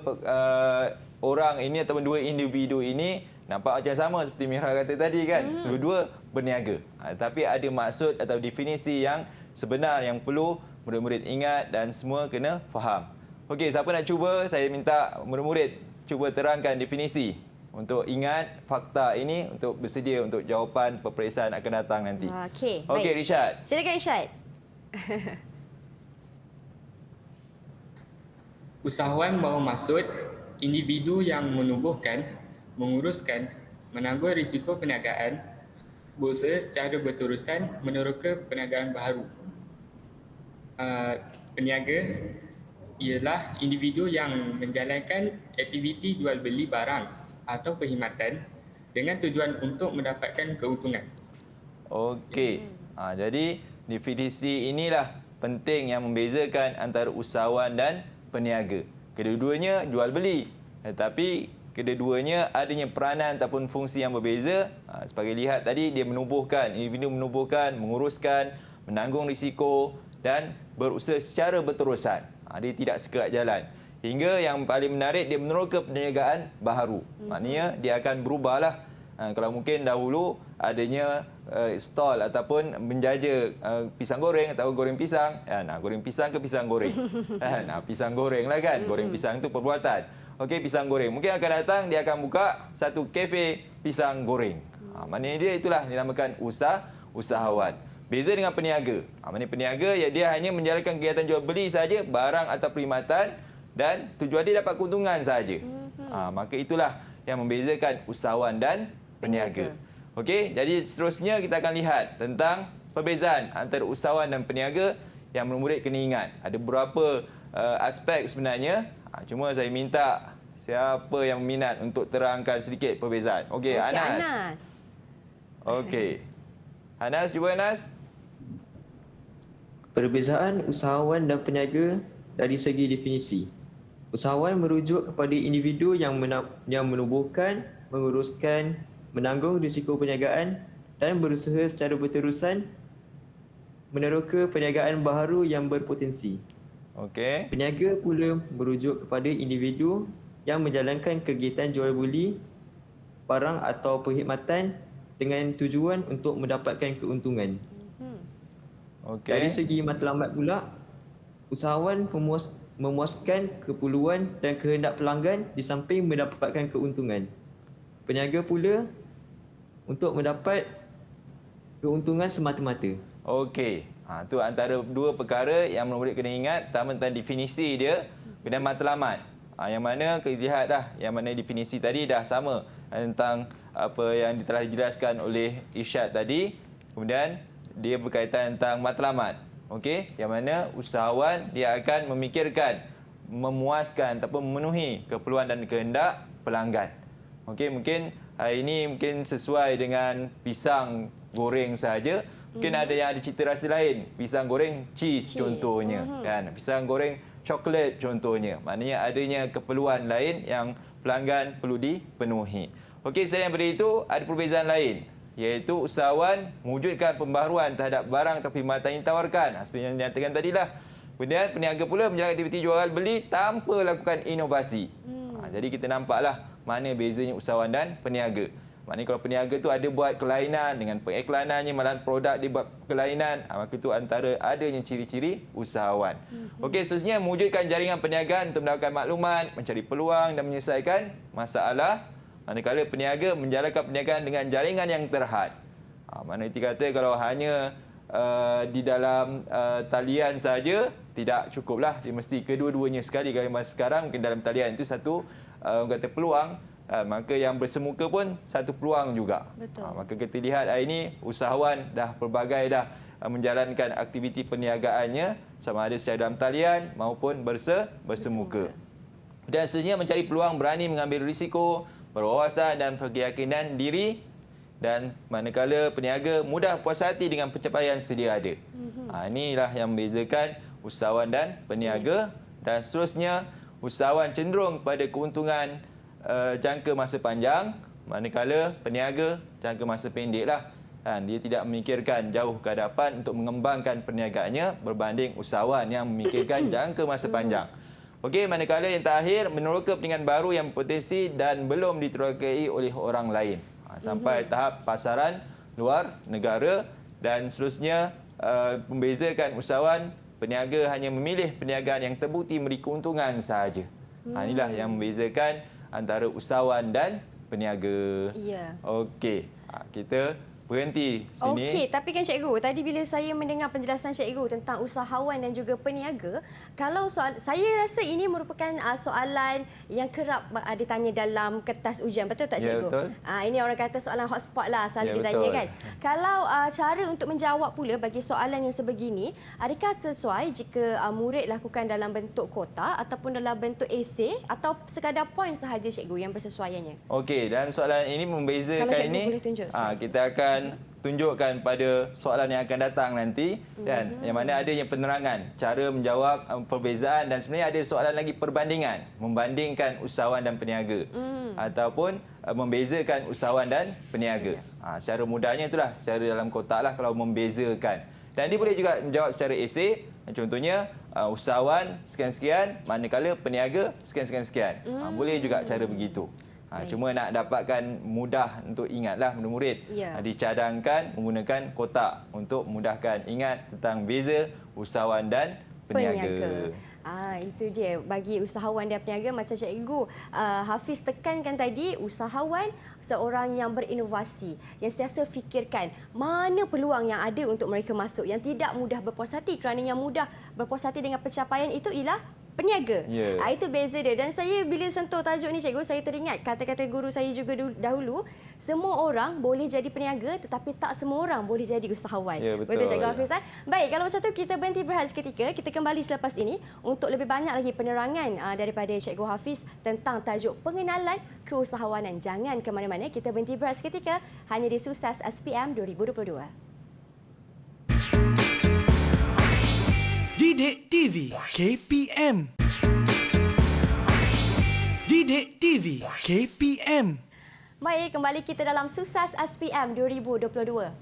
orang ini ataupun dua individu ini nampak macam sama seperti Mira kata tadi kan. Kedua berniaga. Tapi ada maksud atau definisi yang sebenar yang perlu murid-murid ingat dan semua kena faham. Okey, siapa nak cuba? Saya minta murid-murid cuba terangkan definisi untuk ingat fakta ini untuk bersedia untuk jawapan peperiksaan akan datang nanti. Okey, Okey, Richard. Silakan Richard. Usahawan mahu maksud individu yang menubuhkan, menguruskan, menanggung risiko perniagaan, berusaha secara berterusan meneroka perniagaan baharu. Peniaga ialah individu yang menjalankan aktiviti jual beli barang atau perkhidmatan dengan tujuan untuk mendapatkan keuntungan. Okey. Jadi definisi inilah penting yang membezakan antara usahawan dan peniaga. Kedua-duanya jual beli. Tetapi kedua-duanya adanya peranan ataupun fungsi yang berbeza. Sebagai lihat tadi, dia menubuhkan, individu menubuhkan, menguruskan, menanggung risiko dan berusaha secara berterusan. Dia tidak sekerat jalan. Hingga yang paling menarik, dia meneroka perniagaan baharu. Maknanya dia akan berubahlah. Kalau mungkin dahulu adanya stall ataupun menjaja pisang goreng atau goreng pisang. Goreng pisang ke pisang goreng? Pisang goreng lah kan. Goreng pisang itu perbuatan. Okey, pisang goreng. Mungkin akan datang, dia akan buka satu kafe pisang goreng. Maknanya dia itulah dinamakan usahawan. Beza dengan peniaga. Maknanya peniaga dia hanya menjalankan kegiatan jual beli saja barang atau perkhidmatan dan tujuan dia dapat keuntungan saja. Maka itulah yang membezakan usahawan dan peniaga. Okey, jadi seterusnya kita akan lihat tentang perbezaan antara usahawan dan peniaga yang murid-murid kena ingat. Ada beberapa aspek sebenarnya. Cuma saya minta siapa yang minat untuk terangkan sedikit perbezaan. Okey, Anas. Okey. Anas, cuba Anas. Perbezaan usahawan dan peniaga dari segi definisi. Usahawan merujuk kepada individu yang menubuhkan, menguruskan, menanggung risiko perniagaan dan berusaha secara berterusan meneroka perniagaan baharu yang berpotensi. Okey. Peniaga pula merujuk kepada individu yang menjalankan kegiatan jual beli barang atau perkhidmatan dengan tujuan untuk mendapatkan keuntungan. Okey. Dari segi matlamat pula, usahawan memuaskan keperluan dan kehendak pelanggan di samping mendapatkan keuntungan. Peniaga pula untuk mendapat keuntungan semata-mata. Okey. Tu antara dua perkara yang murid kena ingat. Pertama tentang definisi dia, kemudian matlamat. Yang mana kita lihat dah, yang mana definisi tadi dah sama tentang apa yang telah dijelaskan oleh Irsyad tadi. Kemudian dia berkaitan tentang matlamat. Okey, yang mana usahawan dia akan memikirkan, memuaskan ataupun memenuhi keperluan dan kehendak pelanggan. Okey, mungkin hari ini mungkin sesuai dengan pisang goreng saja. Mungkin ada yang ada cita rasa lain. Pisang goreng cheese contohnya, kan. Pisang goreng coklat contohnya. Maknanya adanya keperluan lain yang pelanggan perlu dipenuhi. Okey, selain daripada itu ada perbezaan lain, iaitu usahawan mewujudkan pembaharuan terhadap barang atau perkhidmatan yang ditawarkan. Seperti yang dinyatakan tadilah. Kemudian peniaga pula menjalankan aktiviti jual beli tanpa lakukan inovasi. Jadi kita nampaklah mana bezanya usahawan dan peniaga. Maknanya kalau peniaga tu ada buat kelainan dengan pengiklanannya, malahan produk dia buat kelainan, maka itu antara adanya ciri-ciri usahawan. Okey, seterusnya mewujudkan jaringan perniagaan untuk mendapatkan maklumat, mencari peluang dan menyelesaikan masalah. Manakala peniaga menjalankan perniagaan dengan jaringan yang terhad. Mana itu kata kalau hanya di dalam talian saja tidak cukuplah. Dia mesti kedua-duanya sekali. Kalau masa sekarang mungkin dalam talian itu satu kata peluang, maka yang bersemuka pun satu peluang juga. Betul. Maka kita lihat hari ini usahawan dah pelbagai dah menjalankan aktiviti perniagaannya sama ada secara dalam talian maupun bersemuka. Dan seterusnya mencari peluang, berani mengambil risiko, berwawasan dan berkeyakinan diri, dan manakala peniaga mudah puas hati dengan pencapaian sedia ada. Inilah yang membezakan usahawan dan peniaga. Dan seterusnya usahawan cenderung pada keuntungan jangka masa panjang, manakala peniaga jangka masa pendeklah. Dia tidak memikirkan jauh ke hadapan untuk mengembangkan perniagaannya berbanding usahawan yang memikirkan jangka masa panjang. Okey, manakala yang terakhir meneroka perniagaan baru yang berpotensi dan belum diterokai oleh orang lain. Sampai tahap pasaran luar negara, dan seterusnya membezakan usahawan peniaga hanya memilih perniagaan yang terbukti memberi keuntungan sahaja. Inilah yang membezakan antara usahawan dan peniaga. Ya. Okey, kita berhenti sini. Okey, tapi kan cikgu, tadi bila saya mendengar penjelasan cikgu tentang usahawan dan juga peniaga, kalau soal, saya rasa ini merupakan soalan yang kerap ditanya dalam kertas ujian, betul tak cikgu? Ya, betul. Ini orang kata soalan hotspot lah, selalu ditanya betul. kan. Kalau cara untuk menjawab pula bagi soalan yang sebegini, adakah sesuai jika murid lakukan dalam bentuk kotak ataupun dalam bentuk esei atau sekadar poin sahaja cikgu yang bersesuaiannya? Okey, dalam soalan ini membezakan Kalau cikgu ini, boleh tunjuk, kita akan tunjukkan pada soalan yang akan datang nanti, dan yang mana adanya penerangan cara menjawab perbezaan, dan sebenarnya ada soalan lagi perbandingan, membandingkan usahawan dan peniaga ataupun membezakan usahawan dan peniaga. Secara mudahnya itulah, secara dalam kotak lah kalau membezakan. Dan dia boleh juga menjawab secara esei, contohnya usahawan sekian-sekian, manakala peniaga sekian-sekian. Boleh juga cara begitu. Cuma nak dapatkan mudah untuk ingatlah murid-murid. Ya. Dicadangkan menggunakan kotak untuk memudahkan ingat tentang beza usahawan dan peniaga. Itu dia bagi usahawan dan peniaga. Macam cikgu Hafiz tekankan tadi, usahawan seorang yang berinovasi, yang sentiasa fikirkan mana peluang yang ada untuk mereka masuk, yang tidak mudah berpuas hati, kerana yang mudah berpuas hati dengan pencapaian itu ialah peniaga. Yeah. Itu beza dia. Dan saya bila sentuh tajuk ni cikgu, saya teringat kata-kata guru saya juga dahulu, semua orang boleh jadi peniaga tetapi tak semua orang boleh jadi usahawan. Ya, betul. Betul cikgu Hafiz? Baik, kalau macam tu kita berhenti berehat seketika, kita kembali selepas ini untuk lebih banyak lagi penerangan daripada cikgu Hafiz tentang tajuk pengenalan keusahawanan. Jangan ke mana-mana, kita berhenti berehat seketika hanya di Sukses SPM 2022. Didik TV KPM. Didik TV KPM. Baik, kembali kita dalam Sukses SPM 2022.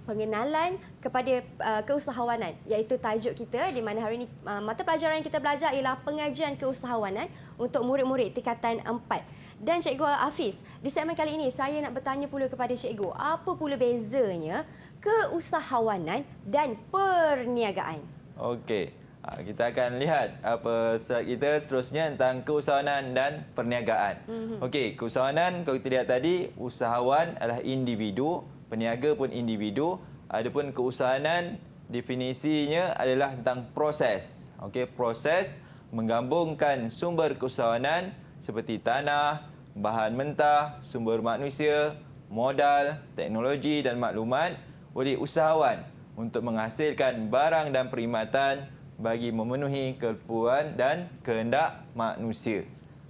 Pengenalan kepada keusahawanan, iaitu tajuk kita, di mana hari ini mata pelajaran yang kita belajar ialah pengajian keusahawanan untuk murid-murid tingkatan 4. Dan Cikgu Hafiz, di segmen kali ini saya nak bertanya pula kepada Cikgu, apa pula bezanya keusahawanan dan perniagaan? Okey. Kita akan lihat apa slide kita seterusnya tentang keusahawanan dan perniagaan. Okey, keusahawanan kalau kita lihat tadi, usahawan adalah individu, peniaga pun individu. Adapun keusahawanan definisinya adalah tentang proses. Okey, proses menggabungkan sumber keusahawanan seperti tanah, bahan mentah, sumber manusia, modal, teknologi dan maklumat oleh usahawan untuk menghasilkan barang dan perkhidmatan bagi memenuhi keperluan dan kehendak manusia.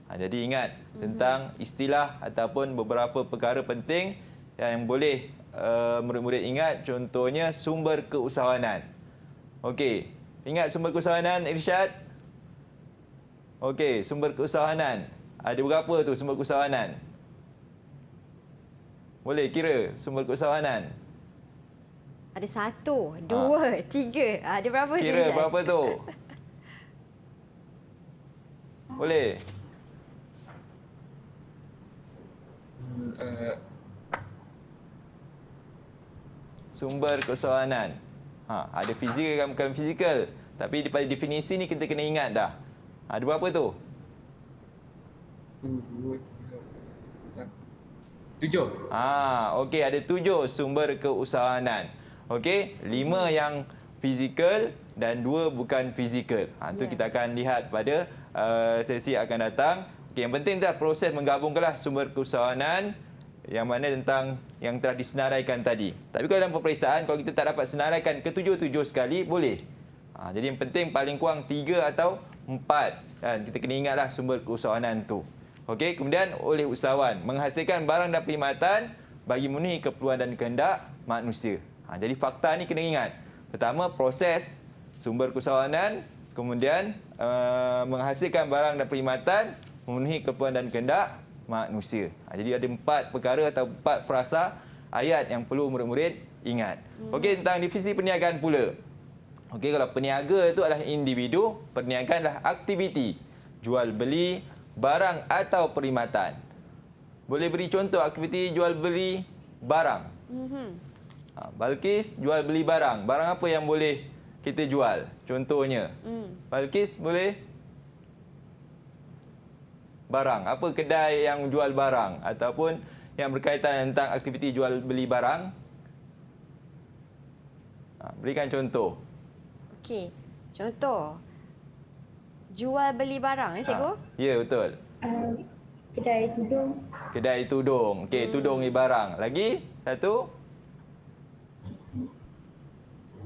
Jadi ingat tentang istilah ataupun beberapa perkara penting yang boleh murid-murid ingat, contohnya sumber keusahawanan. Okey, ingat sumber keusahawanan, Irsyad? Okey, sumber keusahawanan. Ada berapa tu sumber keusahawanan? Boleh kira sumber keusahawanan? Ada 1, 2, 3. Ada berapa tu? Kira berapa tu? Boleh? Sumber keusahawanan. Ada fizikal bukan fizikal. Tapi daripada definisi ni kita kena ingat dah. Ada berapa tu? 7. Okey, ada 7 sumber keusahawanan. Okey, 5 yang fizikal dan 2 bukan fizikal. Itu kita akan lihat pada sesi akan datang. Okey, yang penting adalah proses menggabungkanlah sumber keusahawanan yang mana tentang yang telah disenaraikan tadi. Tapi kalau dalam peperiksaan, kalau kita tak dapat senaraikan ketujuh-tujuh sekali, boleh. Jadi yang penting paling kurang 3 atau 4. Dan kita kena ingatlah sumber keusahawanan tu. Okey, kemudian oleh usahawan menghasilkan barang dan perkhidmatan bagi memenuhi keperluan dan kehendak manusia. Jadi fakta ni kena ingat. Pertama, proses sumber keusahawanan, kemudian menghasilkan barang dan perkhidmatan memenuhi keperluan dan kehendak manusia. Jadi ada 4 perkara atau 4 frasa ayat yang perlu murid-murid ingat. Okey, tentang definisi perniagaan pula. Okey, kalau peniaga itu adalah individu, perniagaan adalah aktiviti jual beli barang atau perkhidmatan. Boleh beri contoh aktiviti jual beli barang? Balkis jual beli barang. Barang apa yang boleh kita jual? Contohnya. Balkis boleh? Barang. Apa kedai yang jual barang? Ataupun yang berkaitan tentang aktiviti jual beli barang? Berikan contoh. Okey, contoh. Jual beli barang, Cikgu? Ya, betul. Kedai tudung. Kedai tudung. Okey, tudung ni barang. Lagi? Satu?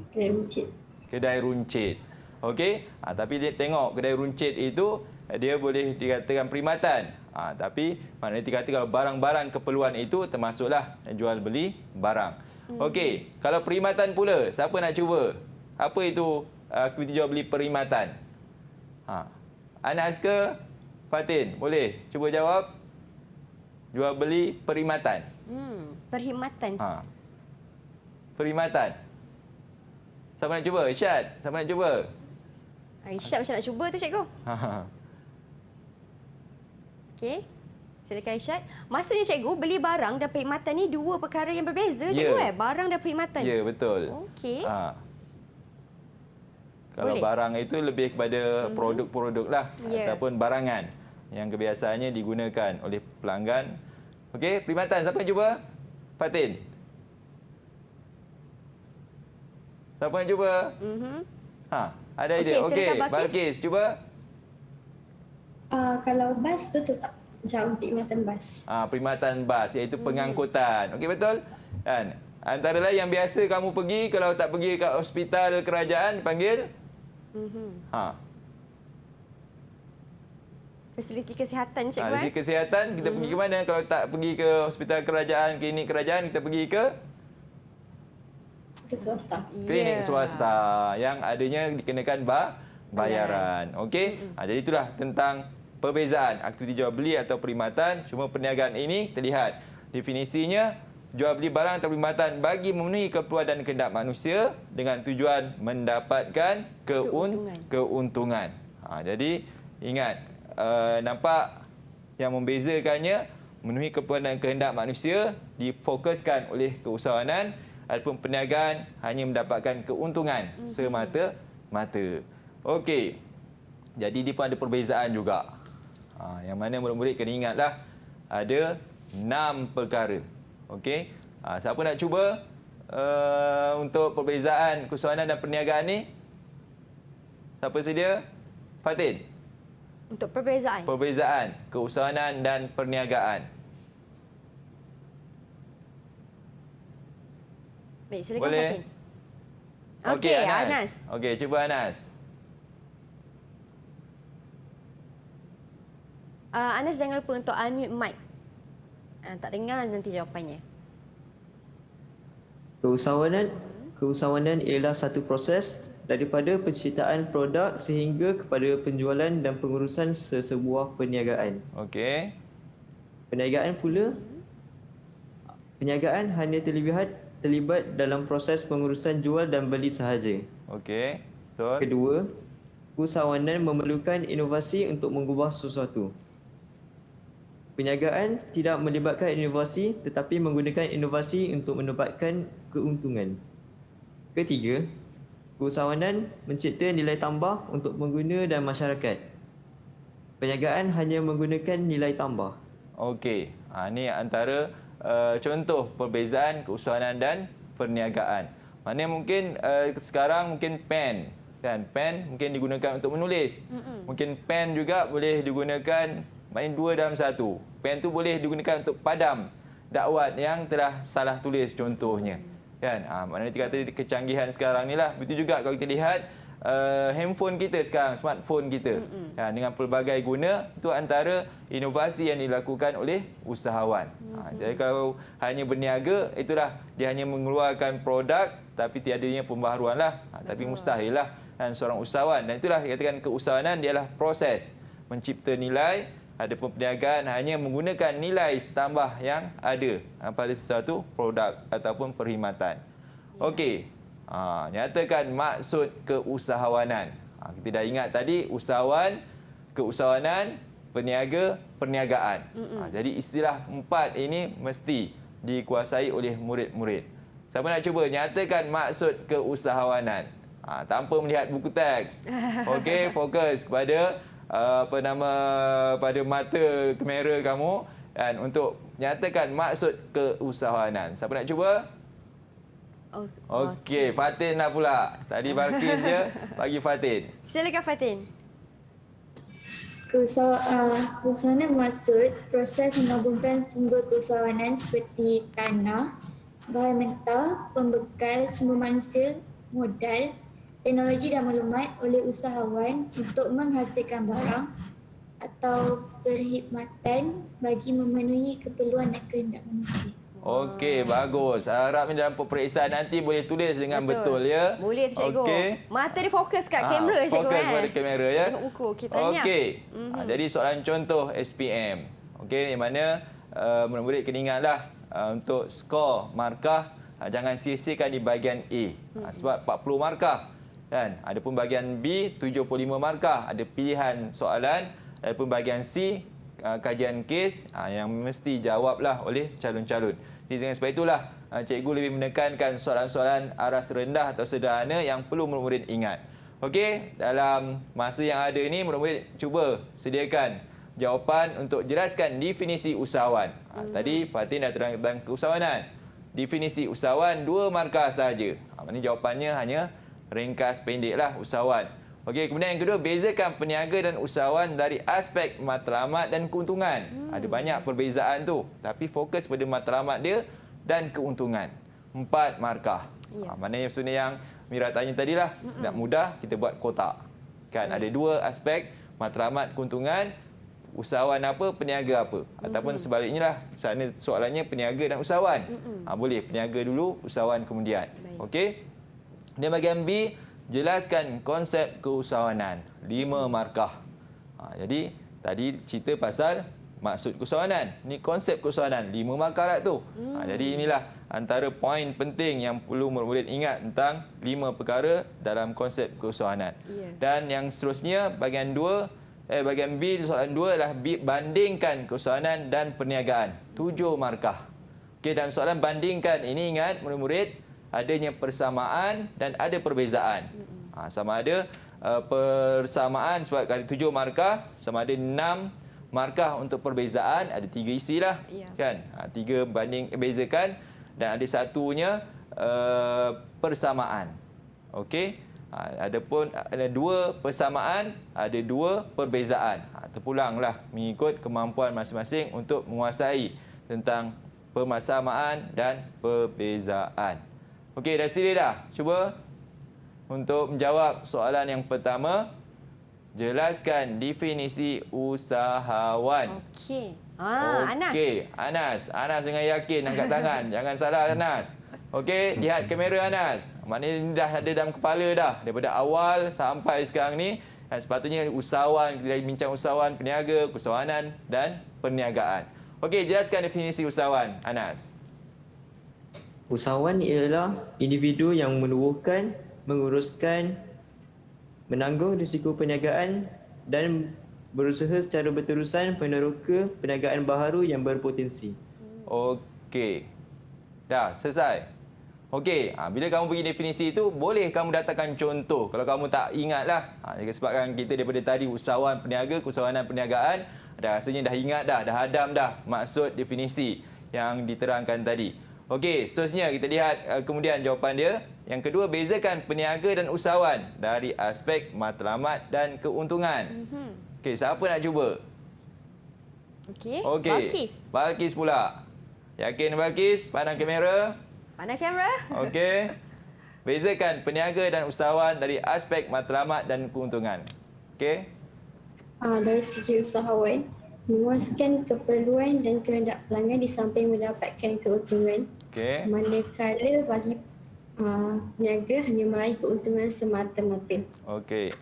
Kedai runcit. Kedai runcit. Okey, tapi dia tengok kedai runcit itu dia boleh dikatakan perkhidmatan. Tapi maknanya dikatakan kalau barang-barang keperluan itu termasuklah jual beli barang. Okey, kalau perkhidmatan pula, siapa nak cuba? Apa itu aktiviti jual beli perkhidmatan? Anas ke Fatin? Boleh cuba jawab? Jual beli perkhidmatan. Perkhidmatan. Perkhidmatan. Siapa nak cuba? Isyad, siapa nak cuba? Isyad macam nak cuba tu, Cikgu. Okey. Silakan Isyad. Maksudnya, Cikgu, beli barang dan perkhidmatan ni 2 perkara yang berbeza, Cikgu. Barang dan perkhidmatan. Ya, betul. Okey. Kalau Boleh. barang itu lebih kepada produk-produk lah ataupun barangan yang kebiasaannya digunakan oleh pelanggan. Okey, perkhidmatan. Siapa yang cuba? Fatin. Siapa yang cuba? Ada idea. Okey, Okey, silakan Balkis. Balkis cuba. Kalau bas betul tak? Jauh perkhidmatan bas. Perkhidmatan bas iaitu pengangkutan. Okey, betul? Kan? Antara lain yang biasa kamu pergi, kalau tak pergi ke hospital kerajaan, panggil? Fasiliti kesihatan, Cikgu. Dari kesihatan, kita pergi ke mana? Kalau tak pergi ke hospital kerajaan, klinik kerajaan, kita pergi ke? Ke swasta. Klinik swasta yang adanya dikenakan bayaran. Okey? Jadi itulah tentang perbezaan aktiviti jual beli atau perkhidmatan. Cuma perniagaan ini terlihat definisinya jual beli barang atau perkhidmatan bagi memenuhi keperluan dan kehendak manusia dengan tujuan mendapatkan keuntungan. Jadi ingat, nampak yang membezakannya, memenuhi keperluan dan kehendak manusia difokuskan oleh keusahawanan, adapun perniagaan hanya mendapatkan keuntungan semata-mata. Okey. Jadi dia pun ada perbezaan juga. Yang mana murid-murid kena ingatlah ada 6 perkara. Okey. Siapa nak cuba untuk perbezaan keusahawanan dan perniagaan ni? Siapa sedia? Fatin. Untuk perbezaan. Perbezaan keusahawanan dan perniagaan. Baik, silakan Boleh? Fatin. Okey, Anas. Okey, cuba Anas. Anas jangan lupa untuk unmute mic. Tak dengar nanti jawapannya. Keusahawanan ialah satu proses daripada penciptaan produk sehingga kepada penjualan dan pengurusan sesebuah perniagaan. Okey. Perniagaan hanya terlibat dalam proses pengurusan jual dan beli sahaja. Okey. Betul. Kedua, keusahawanan memerlukan inovasi untuk mengubah sesuatu. Perniagaan tidak melibatkan inovasi tetapi menggunakan inovasi untuk mendapatkan keuntungan. Ketiga, keusahawanan mencipta nilai tambah untuk pengguna dan masyarakat. Perniagaan hanya menggunakan nilai tambah. Okey. Ini antara contoh perbezaan keusahawanan dan perniagaan. Maknanya mungkin sekarang mungkin pen, kan? Pen mungkin digunakan untuk menulis. Mungkin pen juga boleh digunakan, maknanya 2 dalam 1. Pen tu boleh digunakan untuk padam dakwat yang telah salah tulis contohnya. Kan? Maknanya kita kata kecanggihan sekarang ni lah. Begitu juga kalau kita lihat handphone kita sekarang, smartphone kita. Dengan pelbagai guna, itu antara inovasi yang dilakukan oleh usahawan. Jadi kalau hanya berniaga, itulah dia hanya mengeluarkan produk tapi tiadanya pembaharuan lah. Tapi mustahil lah seorang usahawan. Dan itulah dikatakan keusahawanan ialah proses mencipta nilai. Adapun perniagaan hanya menggunakan nilai tambah yang ada pada sesuatu produk ataupun perkhidmatan. Okey. Nyatakan maksud keusahawanan. Kita dah ingat tadi usahawan, keusahawanan, peniaga, perniagaan. Jadi istilah 4 ini mesti dikuasai oleh murid-murid. Siapa nak cuba nyatakan maksud keusahawanan? Tanpa melihat buku teks. Okey, fokus kepada pada mata kamera kamu dan untuk nyatakan maksud keusahawanan. Siapa nak cuba? Okey, Fatin lah pula. Tadi Balkis je, bagi Fatin. Silakan Fatin. Keusahawanan maksud proses menggabungkan sumber keusahawanan seperti tanah, bahan mentah, pembekal, sumber manusia, modal, teknologi dan maklumat oleh usahawan untuk menghasilkan barang atau perkhidmatan bagi memenuhi keperluan dan kehendak manusia. Okey, bagus. Harap dalam peperiksaan nanti boleh tulis dengan betul ya. Boleh tu cikgu. Okey. Mata dia fokus kat kamera cikgu. Fokus pada kamera ya. Tengok buku kita tanya. Okey. Jadi soalan contoh SPM. Okey, yang mana murid-murid kena ingatlah untuk skor markah jangan sia-siakan di bahagian A. Sebab 40 markah. Kan? Adapun bahagian B 75 markah, ada pilihan soalan. Adapun bahagian C kajian kes yang mesti jawablah oleh calon-calon. Jadi dengan sebab itulah cikgu lebih menekankan soalan-soalan aras rendah atau sederhana yang perlu murid-murid ingat. Okey, dalam masa yang ada ini murid-murid cuba sediakan jawapan untuk jelaskan definisi usahawan. Tadi Fatin dah terang tentang keusahawanan. Definisi usahawan 2 markah sahaja. Maknanya jawapannya hanya ringkas pendeklah usahawan. Okey, kemudian yang kedua, bezakan peniaga dan usahawan dari aspek matlamat dan keuntungan. Ada banyak perbezaan tu, tapi fokus pada matlamat dia dan keuntungan. 4 markah. Maknanya sebenarnya yang Mira tanya tadilah, nak mudah kita buat kotak. Kan ada 2 aspek, matlamat, keuntungan, usahawan apa, peniaga apa. Ataupun sebaliknya lah, sana soalannya peniaga dan usahawan. Boleh peniaga dulu, usahawan kemudian. Okey. Dan bahagian B, jelaskan konsep keusahawanan. 5 markah. Jadi tadi cerita pasal maksud keusahawanan. Ni konsep keusahawanan. 5 markah lah tu. Jadi inilah antara poin penting yang perlu murid-murid ingat tentang 5 perkara dalam konsep keusahawanan. Dan yang seterusnya bahagian B soalan 2 adalah bandingkan keusahawanan dan perniagaan. 7 markah. Okey, dalam soalan bandingkan ini ingat murid-murid adanya persamaan dan ada perbezaan. Sama ada persamaan sebab ada 7 markah, sama ada 6 markah untuk perbezaan, ada 3 isilah. Kan? 3 bezakan dan ada satunya persamaan. Okey. Adapun ada 2 persamaan, ada 2 perbezaan. Terpulanglah mengikut kemampuan masing-masing untuk menguasai tentang persamaan dan perbezaan. Okey, dah sedia dah? Cuba untuk menjawab soalan yang pertama, jelaskan definisi usahawan. Okey. Anas. Okey, Anas. Anas dengan yakin angkat tangan. Jangan salah Anas. Okey, lihat kamera Anas. Maknanya ini dah ada dalam kepala dah. Daripada awal sampai sekarang ni. Dan sepatutnya usahawan, kita bincang usahawan, peniaga, keusahawanan dan perniagaan. Okey, jelaskan definisi usahawan, Anas. Usahawan ialah individu yang menubuhkan, menguruskan, menanggung risiko perniagaan dan berusaha secara berterusan meneroka perniagaan baharu yang berpotensi. Okey. Dah, selesai. Okey, bila kamu pergi definisi itu, boleh kamu datangkan contoh. Kalau kamu tak ingatlah. Sebabkan kita daripada tadi usahawan peniaga, keusahawanan perniagaan, rasanya dah ingat dah hadam dah maksud definisi yang diterangkan tadi. Okey, seterusnya kita lihat kemudian jawapan dia. Yang kedua, bezakan peniaga dan usahawan dari aspek matlamat dan keuntungan. Okey, siapa nak cuba? Okey. Okey. Balkis pula. Yakin Balkis? Pandang kamera. Pandang kamera. Okey. Bezakan peniaga dan usahawan dari aspek matlamat dan keuntungan. Okey. Dari segi usahawan, memuaskan keperluan dan kehendak pelanggan di samping mendapatkan keuntungan. Okey. Manakala bagi peniaga hanya meraih keuntungan semata-mata. Okey.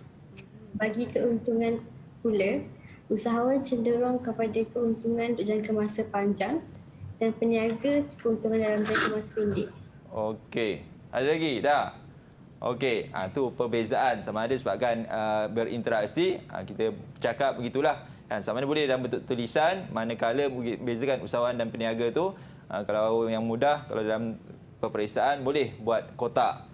Bagi keuntungan pula, usahawan cenderung kepada keuntungan untuk jangka masa panjang dan peniaga keuntungan dalam jangka masa pendek. Okey. Ada lagi? Dah? Okey. Tu perbezaan sama ada sebabkan berinteraksi. Kita cakap begitulah. Sama ada boleh dalam bentuk tulisan, manakala bezakan usahawan dan peniaga tu. Kalau yang mudah, kalau dalam peperiksaan boleh buat kotak.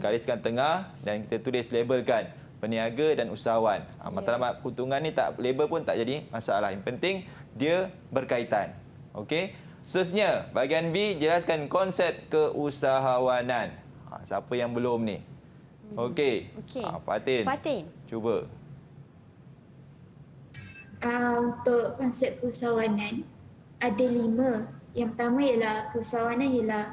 Gariskan tengah dan kita tulis labelkan peniaga dan usahawan. Matlamat keuntungan ni tak label pun tak jadi masalah. Yang penting dia berkaitan. Okey. Seterusnya, bahagian B, jelaskan konsep keusahawanan. Siapa yang belum ni? Okey. Fatin. Cuba. Untuk konsep keusahawanan, ada 5. Yang pertama ialah keusahawanan ialah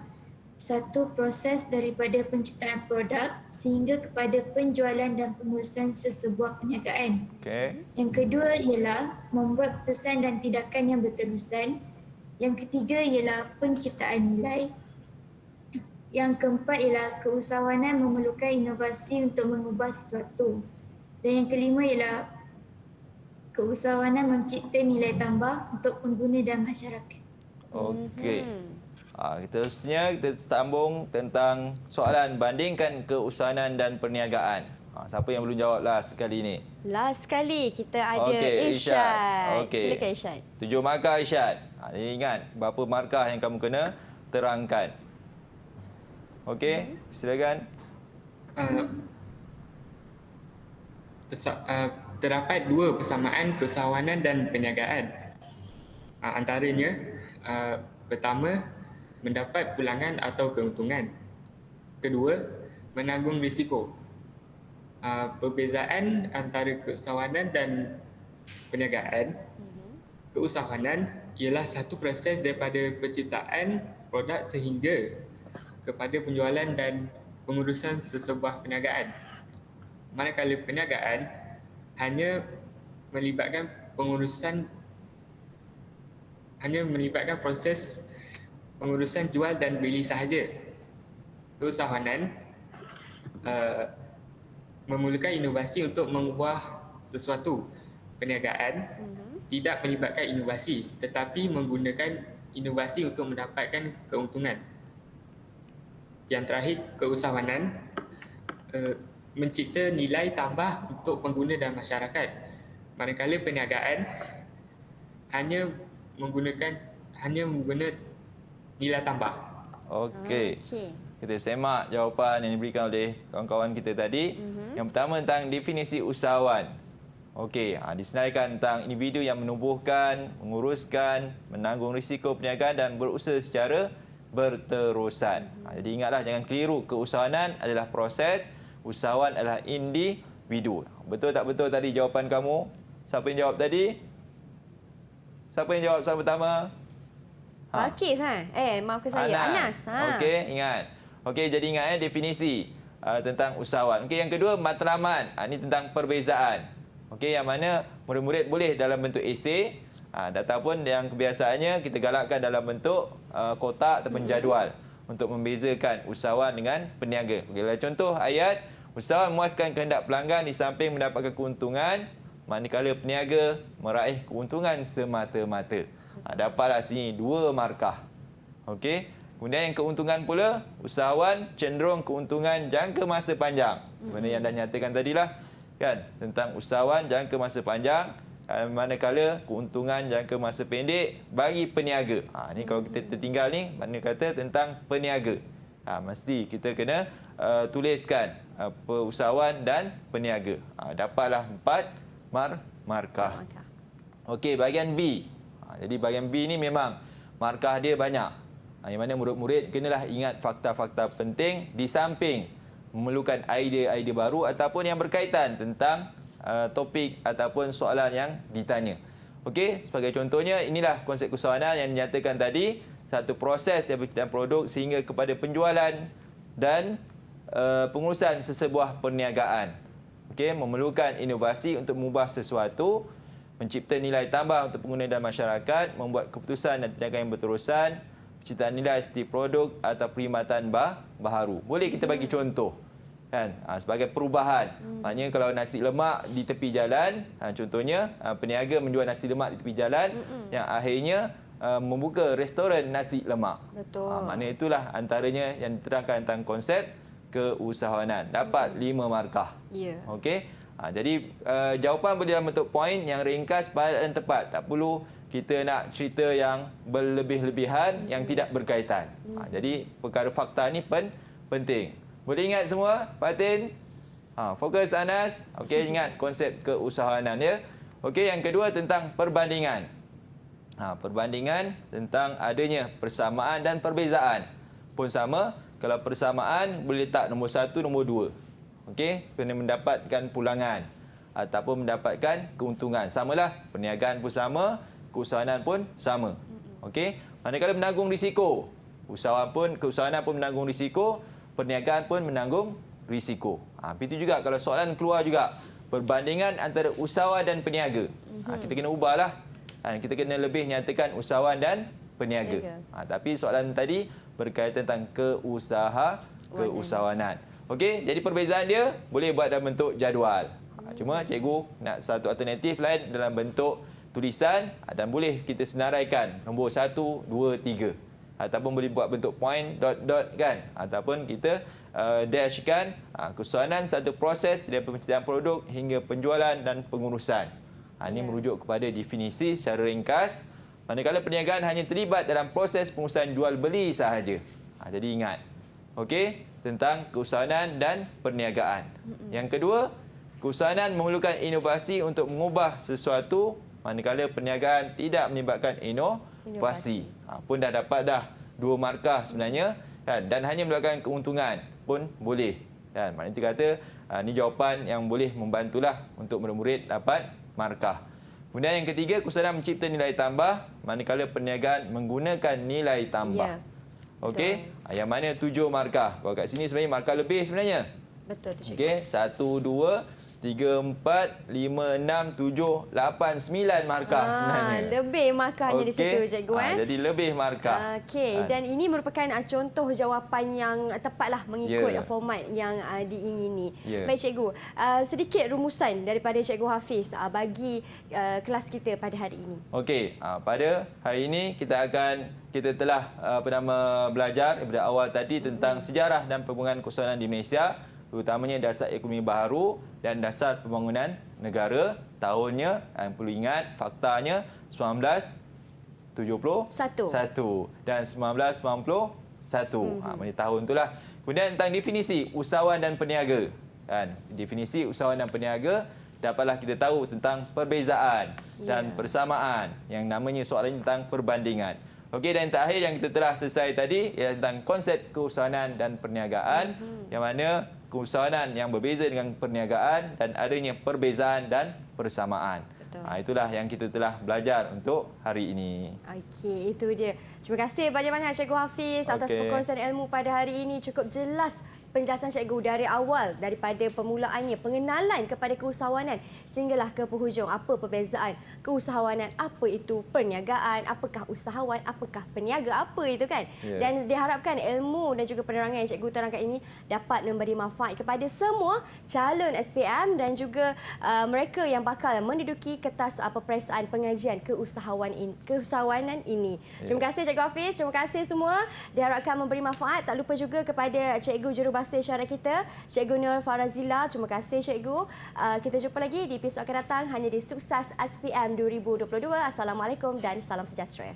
satu proses daripada penciptaan produk sehingga kepada penjualan dan pengurusan sesebuah perniagaan. Okey. Yang kedua ialah membuat keputusan dan tindakan yang berterusan. Yang ketiga ialah penciptaan nilai. Yang keempat ialah keusahawanan memerlukan inovasi untuk mengubah sesuatu. Dan yang kelima ialah keusahawanan mencipta nilai tambah untuk pengguna dan masyarakat. Okey. Seterusnya kita sambung tentang soalan bandingkan keusahawanan dan perniagaan. Siapa yang belum jawab last sekali ni? Last sekali kita ada Okey, Irsyad. Okey. Silakan Irsyad. 7 markah Irsyad. Ingat berapa markah yang kamu kena terangkan. Okey, silakan. Terdapat 2 persamaan keusahawanan dan perniagaan. Antaranya, pertama, mendapat pulangan atau keuntungan. Kedua, menanggung risiko. Perbezaan antara keusahawanan dan perniagaan. Keusahawanan ialah satu proses daripada penciptaan produk sehingga kepada penjualan dan pengurusan sesebuah perniagaan. Manakala perniagaan hanya melibatkan proses pengurusan jual dan beli sahaja. Keusahawanan memulakan inovasi untuk mengubah sesuatu. Perniagaan tidak melibatkan inovasi tetapi menggunakan inovasi untuk mendapatkan keuntungan. Yang terakhir, keusahawanan mencipta nilai tambah untuk pengguna dan masyarakat. Manakala perniagaan hanya menggunakan nilai tambah. Okey. Okey. Kita semak jawapan yang diberikan oleh kawan-kawan kita tadi. Yang pertama tentang definisi usahawan. Okey, disenaraikan tentang individu yang menubuhkan, menguruskan, menanggung risiko perniagaan dan berusaha secara berterusan. Jadi ingatlah, jangan keliru. Keusahawanan adalah proses, usahawan adalah individu. Betul tak betul tadi jawapan kamu? Siapa yang jawab tadi? Siapa yang jawab soalan pertama? Balkis maafkan saya. Anas. Okey, ingat. Okey, jadi ingat definisi tentang usahawan. Okey, yang kedua matlamat. Ini tentang perbezaan. Okey, yang mana murid-murid boleh dalam bentuk esei ataupun yang kebiasaannya kita galakkan dalam bentuk kotak ataupun jadual untuk membezakan usahawan dengan peniaga. Okey, contoh ayat, usahawan memuaskan kehendak pelanggan di samping mendapatkan keuntungan, manakala peniaga meraih keuntungan semata-mata. Dapatlah sini 2 markah. Okey. Kemudian yang keuntungan pula, usahawan cenderung keuntungan jangka masa panjang. Mana yang dah nyatakan tadilah. Kan, tentang usahawan jangka masa panjang, manakala keuntungan jangka masa pendek bagi peniaga. Ni kalau kita tertinggal ni, mana kata tentang peniaga. Mesti kita kena tuliskan usahawan dan peniaga. Dapatlah 4 markah. Okey, bahagian B. Jadi bahagian B ni memang markah dia banyak. Yang mana murid-murid kenalah ingat fakta-fakta penting di samping memerlukan idea-idea baru ataupun yang berkaitan tentang topik ataupun soalan yang ditanya. Okey, sebagai contohnya inilah konsep keusahawanan yang dinyatakan tadi, satu proses dari penciptaan produk sehingga kepada penjualan dan pengurusan sesebuah perniagaan. Okey, memerlukan inovasi untuk mengubah sesuatu, mencipta nilai tambah untuk pengguna dan masyarakat, membuat keputusan dan tindakan yang berterusan, penciptaan nilai seperti produk atau perkhidmatan baharu. Boleh kita bagi contoh. Kan, sebagai perubahan. Maknanya kalau nasi lemak di tepi jalan, contohnya peniaga menjual nasi lemak di tepi jalan yang akhirnya membuka restoran nasi lemak. Betul. Maknanya itulah antaranya yang diterangkan tentang konsep keusahawanan. Dapat 5 markah. Ya. Okey. Jadi jawapan boleh dalam bentuk poin yang ringkas, padat dan tepat. Tak perlu kita nak cerita yang berlebih-lebihan yang tidak berkaitan. Jadi perkara fakta ni penting. Boleh ingat semua? Fatin? Fokus Anas. Okey, ingat konsep keusahawanan ya. Okey, yang kedua tentang perbandingan. Perbandingan tentang adanya persamaan dan perbezaan. Pun sama, kalau persamaan boleh letak nombor 1, nombor 2. Okey, kena mendapatkan pulangan ataupun mendapatkan keuntungan. Samalah, perniagaan pun sama, keusahawanan pun sama. Okey, manakala menanggung risiko, keusahawanan pun menanggung risiko, perniagaan pun menanggung risiko. Itu juga kalau soalan keluar juga perbandingan antara usahawan dan peniaga. Kita kena ubahlah. Kita kena lebih nyatakan usahawan dan peniaga. Tapi soalan tadi berkaitan tentang keusahawanan. Okey, jadi perbezaan dia boleh buat dalam bentuk jadual. Cuma cikgu nak satu alternatif lain dalam bentuk tulisan dan boleh kita senaraikan nombor 1, 2, 3. Ataupun boleh buat bentuk point, dot kan. Ataupun kita dashkan keusahawanan satu proses dari penciptaan produk hingga penjualan dan pengurusan. Ini merujuk kepada definisi secara ringkas. Manakala perniagaan hanya terlibat dalam proses pengurusan jual beli sahaja. Jadi ingat. Okey, tentang keusahawanan dan perniagaan. Yang kedua, keusahawanan memerlukan inovasi untuk mengubah sesuatu, manakala perniagaan tidak melibatkan inovasi. Pun dah dapat 2 markah sebenarnya kan, dan hanya melibatkan keuntungan pun boleh kan. Maknanya kita kata ni jawapan yang boleh membantulah untuk murid-murid dapat markah. Kemudian yang ketiga, keusahawanan mencipta nilai tambah manakala perniagaan menggunakan nilai tambah. Okey, yang mana 7 markah. Kalau kat sini sebenarnya markah lebih sebenarnya. Betul tu cikgu. Okey, 1, 2, 3, 4, 5, 6, 7, 8, 9 markah sebenarnya. Lebih markahnya di situ, cikgu. Jadi lebih markah. Okey, dan ini merupakan contoh jawapan yang tepatlah mengikut Ya. format yang diingini. Ya. Baik cikgu, sedikit rumusan daripada cikgu Hafiz bagi kelas kita pada hari ini. Okey, pada hari ini kita telah belajar daripada awal tadi tentang sejarah dan pembangunan kesusahan di Malaysia, terutamanya dasar ekonomi baharu dan dasar pembangunan negara. Tahunnya, perlu ingat faktanya 1971 dan 1991. Maksudnya tahun itulah. Kemudian tentang definisi usahawan dan peniaga. Kan? Definisi usahawan dan peniaga dapatlah kita tahu tentang perbezaan dan persamaan. Yang namanya soalan tentang perbandingan. Okey, dan terakhir yang kita telah selesai tadi ialah tentang konsep keusahawanan dan perniagaan, yang mana keusahawanan yang berbeza dengan perniagaan dan adanya perbezaan dan persamaan. Itulah yang kita telah belajar untuk hari ini. Okey, itu dia. Terima kasih banyak-banyak Cikgu Hafiz atas perkongsian ilmu pada hari ini. Cukup jelas penjelasan cikgu dari awal, daripada permulaannya, pengenalan kepada keusahawanan sehinggalah ke penghujung apa perbezaan keusahawanan, apa itu perniagaan, apakah usahawan, apakah peniaga, apa itu kan. Dan diharapkan ilmu dan juga penerangan yang cikgu terangkan ini dapat memberi manfaat kepada semua calon SPM dan juga mereka yang bakal menduduki kertas peperiksaan pengajian keusahawanan ini. Terima kasih Cikgu Hafiz, terima kasih semua. Diharapkan memberi manfaat. Tak lupa juga kepada Cikgu Jurubahasa Isyarat kita, Cikgu Nur Farazila. Terima kasih Cikgu. Kita jumpa lagi di episod akan datang hanya di Sukses SPM 2022. Assalamualaikum dan salam sejahtera.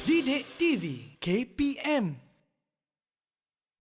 Didik TV KPM